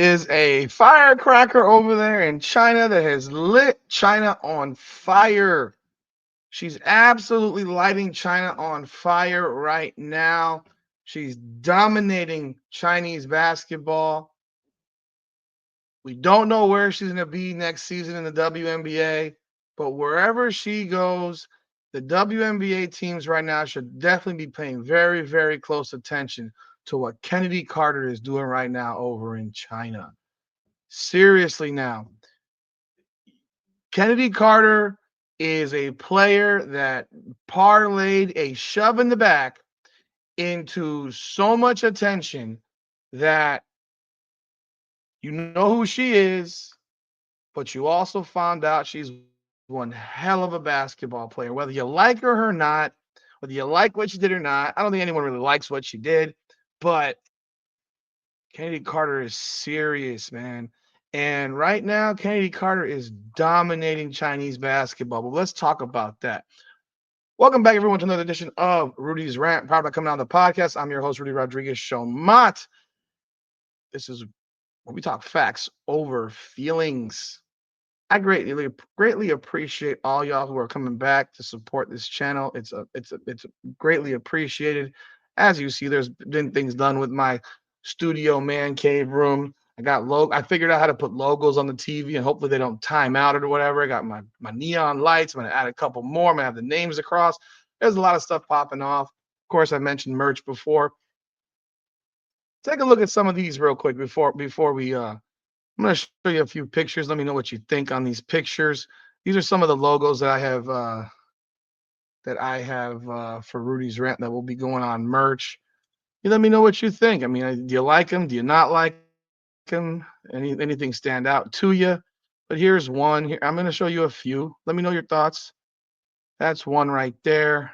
is a firecracker over there in China that has lit China on fire. She's absolutely lighting China on fire right now. She's dominating Chinese basketball. We don't know where she's going to be next season in the WNBA, but wherever she goes, the WNBA teams right now should definitely be paying very, very close attention to what Chennedy Carter is doing right now over in China. Seriously now, Chennedy Carter is a player that parlayed a shove in the back into so much attention that you know who she is, but you also found out she's one hell of a basketball player. Whether you like her or not, whether you like what she did or not, I don't think anyone really likes what she did, but Chennedy Carter is serious, man. And right now, Chennedy Carter is dominating Chinese basketball. But let's talk about that. Welcome back, everyone, to another edition of Rudy's Rant, proud to come on the podcast. I'm your host, Rudy Rodriguez Showmont. This is where we talk facts over feelings. I greatly appreciate all y'all who are coming back to support this channel. It's greatly appreciated. As you see, there's been things done with my studio man cave room. I figured out how to put logos on the TV and hopefully they don't time out or whatever. I got my neon lights. I'm gonna add a couple more. I'm gonna have the names across. There's a lot of stuff popping off. Of course, I mentioned merch before. Take a look at some of these real quick before we I'm going to show you a few pictures. Let me know what you think on these pictures. These are some of the logos that I have for Rudy's Rant that will be going on merch. You let me know what you think. I mean, do you like them? Do you not like them? Anything stand out to you? But here's one. Here, I'm going to show you a few. Let me know your thoughts. That's one right there.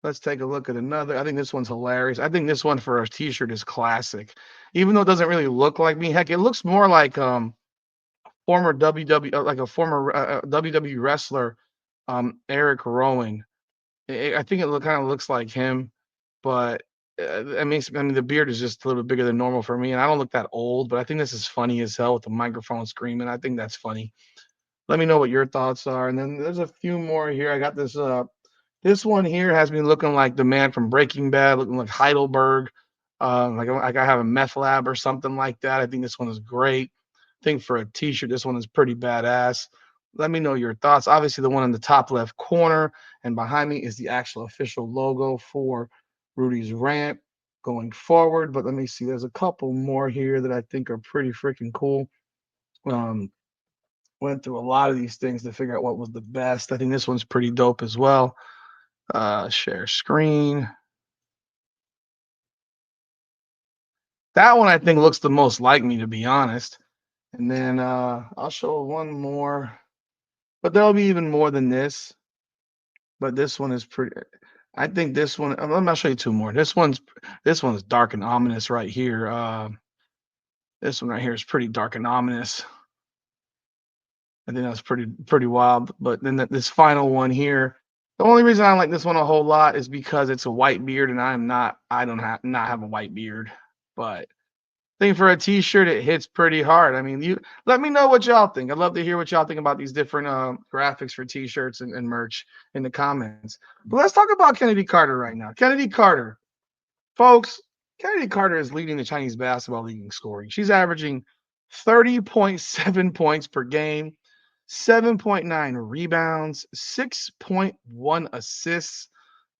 Let's take a look at another. I think this one's hilarious. I think this one for a t-shirt is classic. Even though it doesn't really look like me, heck, it looks more like former like a former WWE wrestler, Eric Rowan. I think it kind of looks like him, but I mean, the beard is just a little bit bigger than normal for me, and I don't look that old. But I think this is funny as hell with the microphone screaming. I think that's funny. Let me know what your thoughts are, and then there's a few more here. I got this. This one here has me looking like the man from Breaking Bad, looking like Heidelberg, like I have a meth lab or something like that. I think this one is great. I think for a t-shirt, this one is pretty badass. Let me know your thoughts. Obviously, the one in the top left corner and behind me is the actual official logo for Rudy's Rant going forward. But let me see. There's a couple more here that I think are pretty freaking cool. Um, Went through a lot of these things to figure out what was the best. I think this one's pretty dope as well. Share screen. That one I think looks the most like me, to be honest. And then I'll show one more, but there'll be even more than this. But this one is pretty. I think this one. Let me show you two more. This one's dark and ominous right here. This one right here is pretty dark and ominous. I think that's pretty wild. But then this final one here. The only reason I like this one a whole lot is because it's a white beard, and I don't have a white beard. But I think for a t-shirt, it hits pretty hard. I mean, you let me know what y'all think. I'd love to hear what y'all think about these different graphics for t-shirts and merch in the comments. But let's talk about Chennedy Carter right now. Chennedy Carter, folks. Chennedy Carter is leading the Chinese basketball league in scoring. She's averaging 30.7 points per game, 7.9 rebounds, 6.1 assists,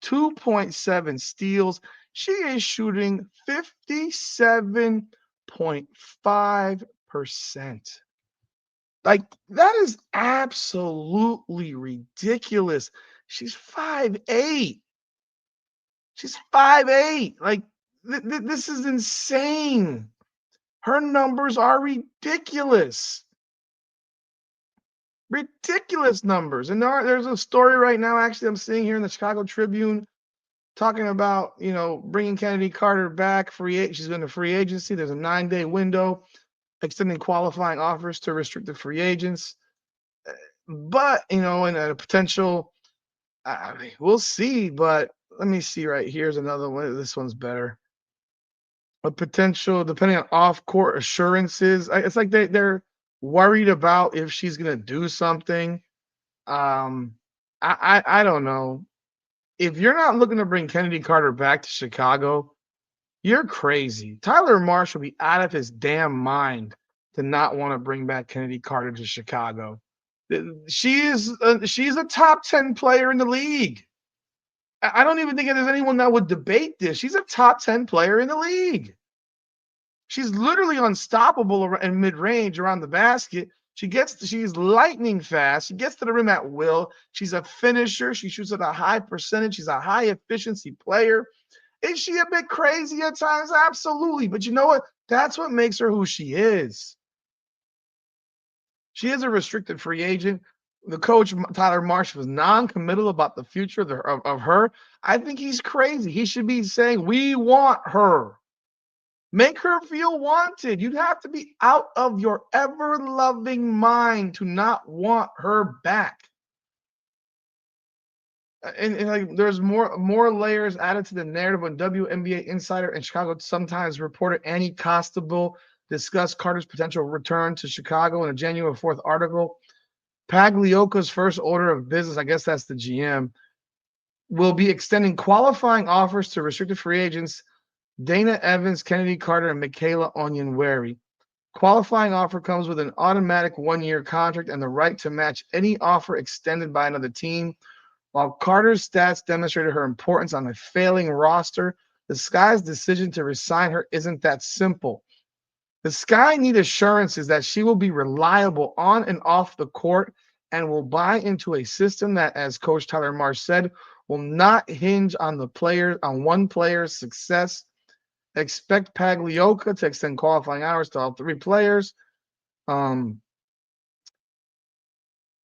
2.7 steals. She is shooting 57.5%. Like, that is absolutely ridiculous. She's 5'8". She's 5'8". Like, this is insane. Her numbers are ridiculous. Ridiculous numbers. And there's a story right now, actually, I'm seeing here in the Chicago Tribune talking about, bringing Chennedy Carter back. She's been a free agency. There's a 9-day window extending qualifying offers to restricted free agents. But, and a potential, I mean, we'll see. But let me see right here's another one. This one's better. a potential, depending on off-court assurances. It's like they're worried about if she's gonna do something. Um, I don't know. If you're not looking to bring Kennedy Carter back to Chicago, you're crazy. Tyler Marsh will be out of his damn mind to not want to bring back Kennedy Carter to Chicago. She's a top 10 player in the league. I don't even think there's anyone that would debate this. She's a top 10 player in the league. She's literally unstoppable in mid-range around the basket. She's lightning fast. She gets to the rim at will. She's a finisher. She shoots at a high percentage. She's a high efficiency player. Is she a bit crazy at times? Absolutely. But you know what? That's what makes her who she is. She is a restricted free agent. The coach, Tyler Marsh, was non-committal about the future of her. I think he's crazy. He should be saying, we want her. Make her feel wanted. You'd have to be out of your ever-loving mind to not want her back. And like there's more layers added to the narrative when WNBA insider in Chicago sometimes reporter Annie Costabile discussed Carter's potential return to Chicago in a January 4th article. Pagliocca's first order of business, I guess that's the GM, will be extending qualifying offers to restricted free agents Dana Evans, Kennedy Carter, and Michaela Onyenwere. Qualifying offer comes with an automatic 1-year contract and the right to match any offer extended by another team. While Carter's stats demonstrated her importance on a failing roster, the Sky's decision to resign her isn't that simple. The Sky need assurances that she will be reliable on and off the court and will buy into a system that, as Coach Tyler Marsh said, will not hinge on one player's success. Expect Pagliocca to extend qualifying hours to all three players. But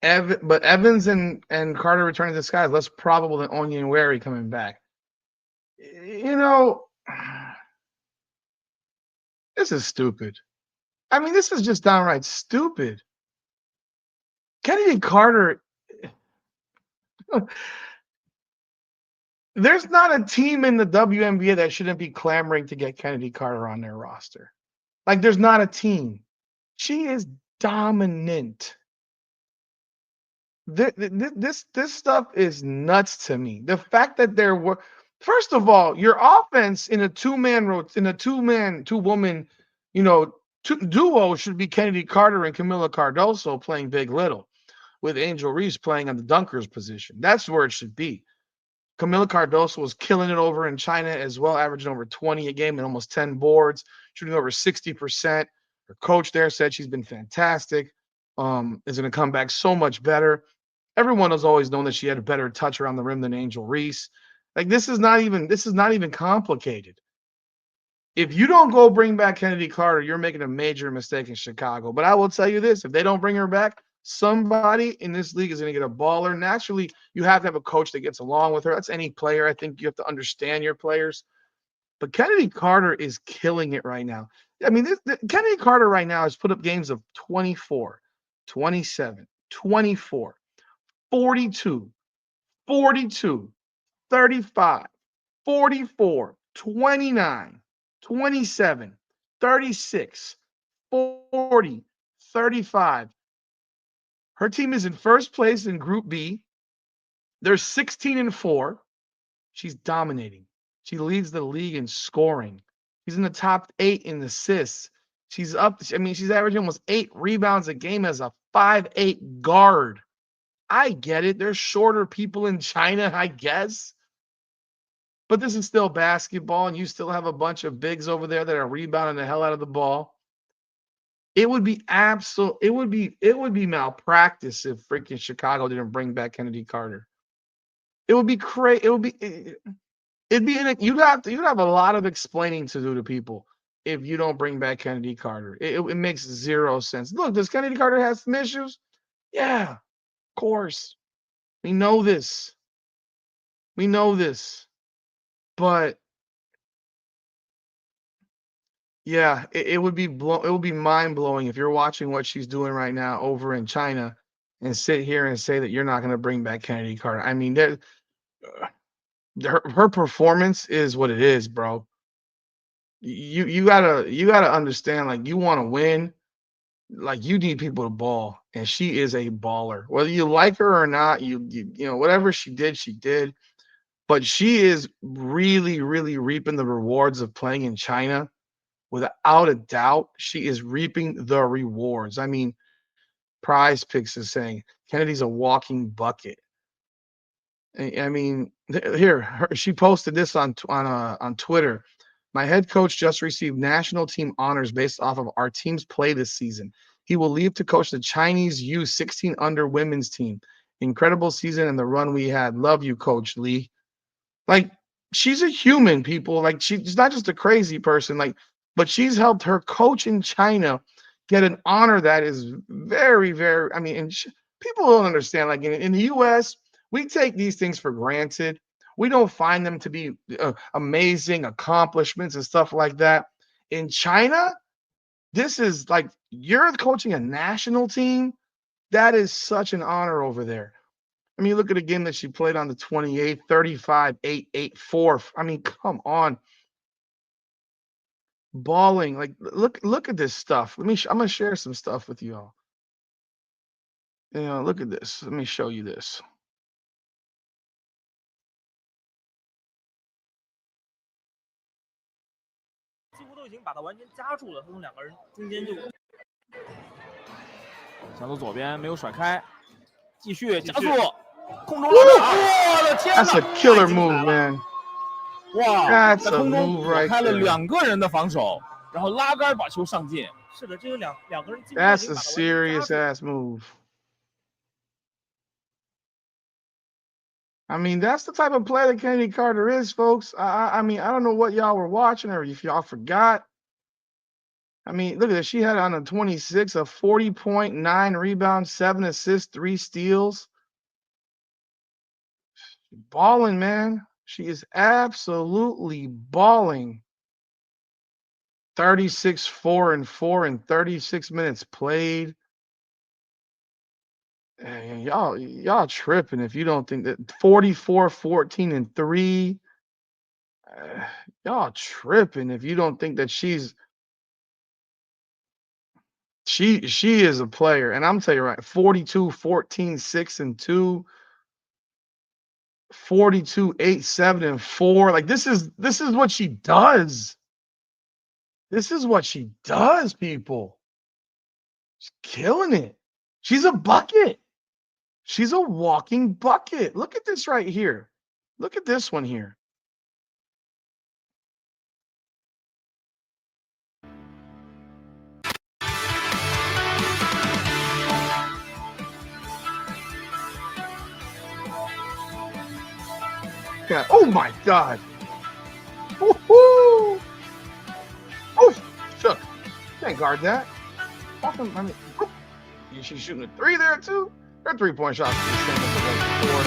Evans and Carter returning to the Sky is less probable than Onyenwere coming back. You know, this is stupid. I mean, this is just downright stupid. Kennedy Carter, there's not a team in the WNBA that shouldn't be clamoring to get Kennedy Carter on their roster. Like, there's not a team. She is dominant. This stuff is nuts to me. The fact that there were, first of all, your offense in a two woman, duo should be Kennedy Carter and Camila Cardoso playing Big Little, with Angel Reese playing on the dunkers position. That's where it should be. Camila Cardoso was killing it over in China as well, averaging over 20 a game and almost 10 boards, shooting over 60%. Her coach there said she's been fantastic. Is going to come back so much better. Everyone has always known that she had a better touch around the rim than Angel Reese. Like this is not even complicated. If you don't go bring back Kennedy Carter, you're making a major mistake in Chicago. But I will tell you this, if they don't bring her back, somebody in this league is going to get a baller. Naturally, you have to have a coach that gets along with her. That's any player. I think you have to understand your players. But Kennedy Carter is killing it right now. I mean, Kennedy Carter right now has put up games of 24, 27, 24, 42, 42, 35, 44, 29, 27, 36, 40, 35. Her team is in first place in Group B. They're 16-4. She's dominating. She leads the league in scoring. She's in the top 8 in assists. She's averaging almost 8 rebounds a game as a 5'8" guard. I get it. There's shorter people in China, I guess. But this is still basketball, and you still have a bunch of bigs over there that are rebounding the hell out of the ball. It would be malpractice if freaking Chicago didn't bring back Kennedy Carter. It would be crazy. You'd have a lot of explaining to do to people if you don't bring back Kennedy Carter. It makes zero sense. Look, does Kennedy Carter have some issues? Yeah, of course. We know this. But yeah, it would be mind blowing if you're watching what she's doing right now over in China and sit here and say that you're not going to bring back Kennedy Carter. I mean, her performance is what it is, bro. You gotta understand, like, you want to win, like, you need people to ball, and she is a baller. Whether you like her or not, whatever she did, she did. But she is really, really reaping the rewards of playing in China. Without a doubt, she is reaping the rewards. I mean, Prize Picks is saying Kennedy's a walking bucket. I mean, she posted this on Twitter. My head coach just received national team honors based off of our team's play this season. He will leave to coach the Chinese U16 under women's team. Incredible season and the run we had. Love you, Coach Lee. Like, she's a human, people. Like, she's not just a crazy person, like, but she's helped her coach in China get an honor that is very, very, I mean, and people don't understand. Like, in the US, we take these things for granted. We don't find them to be amazing accomplishments and stuff like that. In China, this is like, you're coaching a national team. That is such an honor over there. I mean, look at the game that she played on the 28th, 35, 8, 8, 4. I mean, come on. Balling. Like, look at this stuff. I'm gonna share some stuff with you all. Look at this. Let me show you this. That's a killer move, man. 哇， That's 在 a 空中 move 躲 right 开了 there. 2个人的防守，然后拉杆把球上进。是的，这个两个人几乎 That's 已 a 经把他完全 serious 夹住。 ass move. I mean, that's the type of player that Kennedy Carter is, folks. I mean, I don't know what y'all were watching or if y'all forgot. I mean, look at this. She had on a 26, a 40.9 rebounds, 7 assists, 3 steals. Balling, man. She is absolutely balling. 36, 4 and 4 in 36 minutes played. And y'all tripping if you don't think that 44, 14 and 3. Y'all tripping if you don't think that she is a player. And I'm telling you right, 42, 14, 6 and 2, 42, 8, 7 and 4. Like, this is what she does. This is what she does, people. She's killing it. She's a bucket. She's a walking bucket. Look at this right here. Look at this one here. God. Oh my God. Woo-hoo. Oh, shook. Can't guard that. I mean, she's shooting a 3 there too. Her 3-point shot is the same as it was before.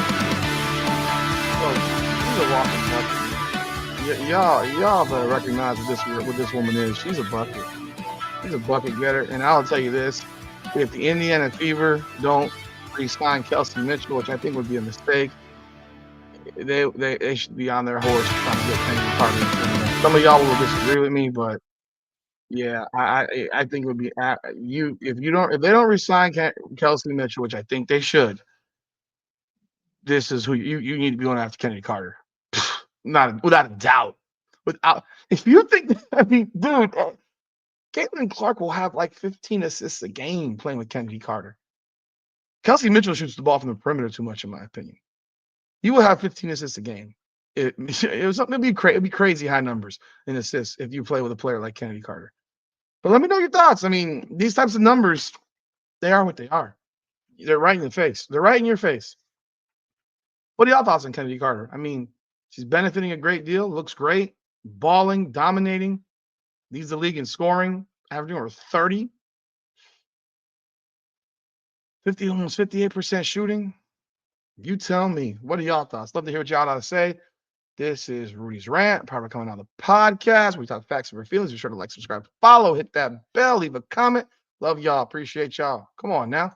So she's a walking bucket. Y'all better recognize what this woman is. She's a bucket. She's a bucket getter. And I'll tell you this: if the Indiana Fever don't re-sign Kelsey Mitchell, which I think would be a mistake, they should be on their horse trying to get Chennedy Carter. Some of y'all will disagree with me, but yeah, I think it would be if they don't resign Kelsey Mitchell, which I think they should. This is who you need to be going after Chennedy Carter, not without a doubt. If you think, I mean, dude, Caitlin Clark will have like 15 assists a game playing with Chennedy Carter. Kelsey Mitchell shoots the ball from the perimeter too much, in my opinion. You will have 15 assists a game. It was something it'd be crazy high numbers in assists if you play with a player like Chennedy Carter. But let me know your thoughts. I mean, these types of numbers, they are what they are. They're right in the face. They're right in your face. What are y'all thoughts on Chennedy Carter? I mean, she's benefiting a great deal. Looks great. Balling, dominating. Leads the league in scoring, averaging over 30. Almost 58% shooting. You tell me. What are y'all thoughts? Love to hear what y'all got to say. This is Rudy's Rant, probably coming on the podcast. We talk facts and our feelings. Be sure to like, subscribe, follow, hit that bell, leave a comment. Love y'all. Appreciate y'all. Come on now.